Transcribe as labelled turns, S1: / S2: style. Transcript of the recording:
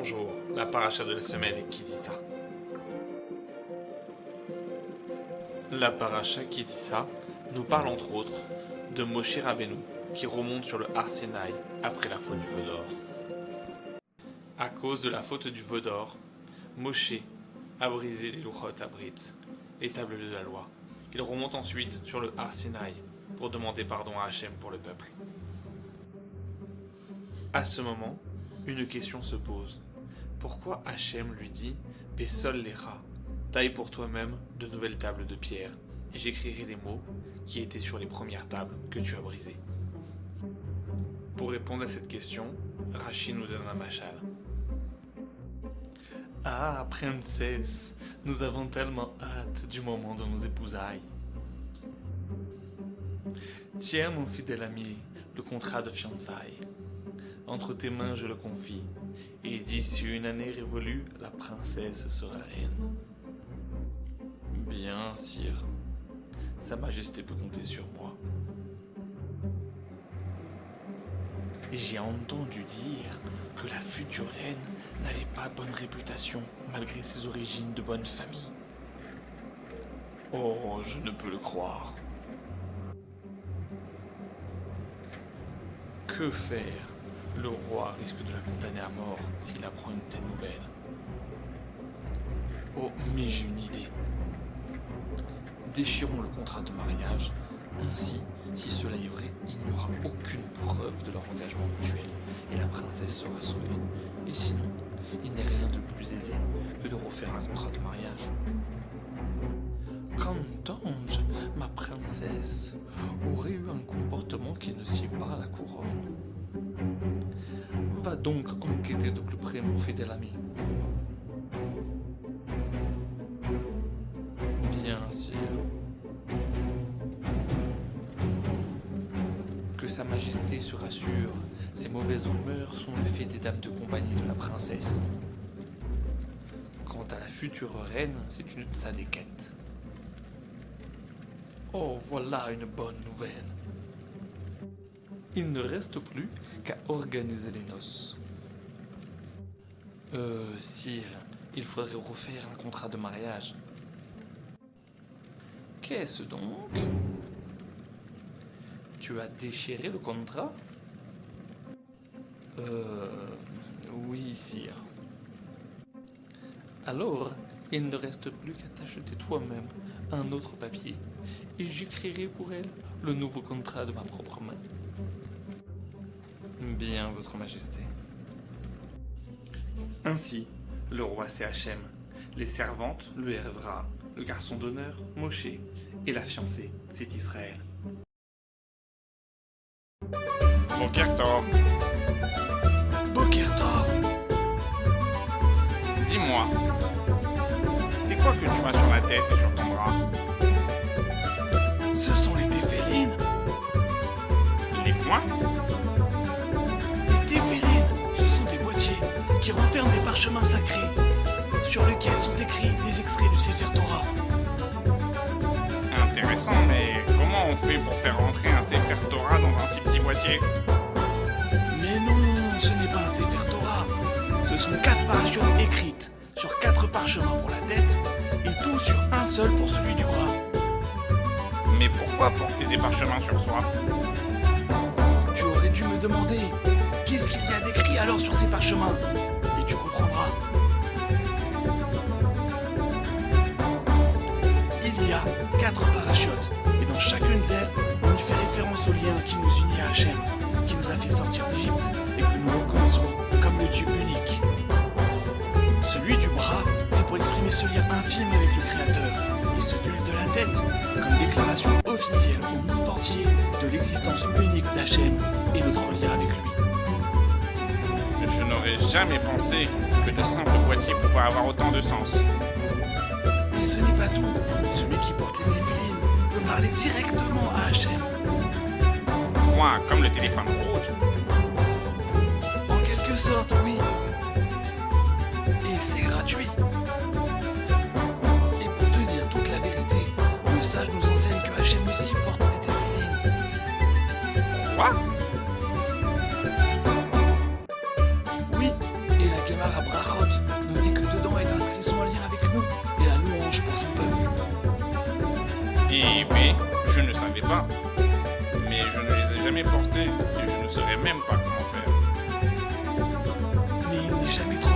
S1: Bonjour, la paracha de la semaine qui dit ça. La paracha qui dit ça nous parle entre autres de Moshe Rabbeinu qui remonte sur le Har Sinaï après la faute du veau d'or. À cause de la faute du veau d'or, Moshe a brisé les Luchot Abrit, les tables de la loi. Il remonte ensuite sur le Har Sinaï pour demander pardon à Hachem pour le peuple. À ce moment, une question se pose. Pourquoi Hachem lui dit « Pesol lecha » taille pour toi-même de nouvelles tables de pierre, et j'écrirai les mots qui étaient sur les premières tables que tu as brisées. Pour répondre à cette question, Rashi nous donne un machal. Ah, princesse, nous avons tellement hâte du moment de nos épousailles. Tiens, mon fidèle ami, le contrat de fiançailles. Entre tes mains je le confie, et d'ici une année révolue, la princesse sera reine. Bien, sire, Sa Majesté peut compter sur moi. J'ai entendu dire que la future reine n'avait pas bonne réputation, malgré ses origines de bonne famille. Oh, je ne peux le croire. Que faire? Le roi risque de la condamner à mort s'il apprend une telle nouvelle. Oh, mais j'ai une idée. Déchirons le contrat de mariage. Ainsi, si cela est vrai, il n'y aura aucune preuve de leur engagement mutuel et la princesse sera sauvée. Et sinon, il n'est rien de plus aisé que de refaire un contrat de mariage. Qu'entends-je, ma princesse aurait eu un comportement qui ne sied pas à la couronne. Va donc enquêter de plus près, mon fidèle ami. Bien sûr. Que Sa Majesté se rassure, ces mauvaises rumeurs sont le fait des dames de compagnie de la princesse. Quant à la future reine, c'est une de sa des quêtes. Oh, voilà une bonne nouvelle. Il ne reste plus qu'à organiser les noces. Sire, il faudrait refaire un contrat de mariage. Qu'est-ce donc? Tu as déchiré le contrat? Oui, sire. Alors, il ne reste plus qu'à t'acheter toi-même un autre papier et j'écrirai pour elle le nouveau contrat de ma propre main. Bien, votre majesté. Ainsi, le roi c'est Hachem, les servantes le Hervra, le garçon d'honneur Moshe et la fiancée c'est Israël.
S2: Boker Tov.
S3: Boker Tov.
S2: Dis-moi, c'est quoi que tu as sur la tête et sur ton bras?
S3: Ce sont les téphélines.
S2: Les quoi?
S3: Les téphélines, ce sont des boîtiers qui renferment des parchemins sacrés sur lesquels sont écrits des extraits du Sefer Torah.
S2: Intéressant, mais comment on fait pour faire rentrer un Sefer Torah dans un si petit boîtier?
S3: Mais non, ce n'est pas un Sefer Torah. Ce sont 4 parachutes écrites sur 4 parchemins pour la tête et tout sur un seul pour celui du bras.
S2: Mais pourquoi porter des parchemins sur soi?
S3: Tu aurais dû me demander qu'est-ce qu'il y a d'écrit alors sur ces parchemins et tu comprendras. Il y a 4 parachutes et dans chacune d'elles, on y fait référence au lien qui nous unit à Hachem, qui nous a fait sortir d'Égypte et que nous reconnaissons comme le Dieu unique. Celui du bras, c'est pour exprimer ce lien intime avec le Créateur, et celui de la tête, comme déclaration officielle au monde entier de l'existence unique d'Hachem et notre lien avec lui.
S2: Je n'aurais jamais pensé que de simples boîtiers pouvaient avoir autant de sens.
S3: Mais ce n'est pas tout. Celui qui porte les téphilines peut parler directement à Hachem.
S2: Quoi, comme le téléphone rouge?
S3: En quelque sorte, oui. Et c'est gratuit. Et pour te dire toute la vérité, le sage nous enseigne que Hachem aussi porte des téphilines.
S2: Quoi?
S3: Oui, et la Gemara Brachot nous dit que dedans est inscrit son lien avec nous et la louange pour son peuple.
S2: Eh bien, je ne savais pas. Mais je ne les ai jamais portés et je ne saurais même pas comment faire.
S3: Mais il n'est jamais trop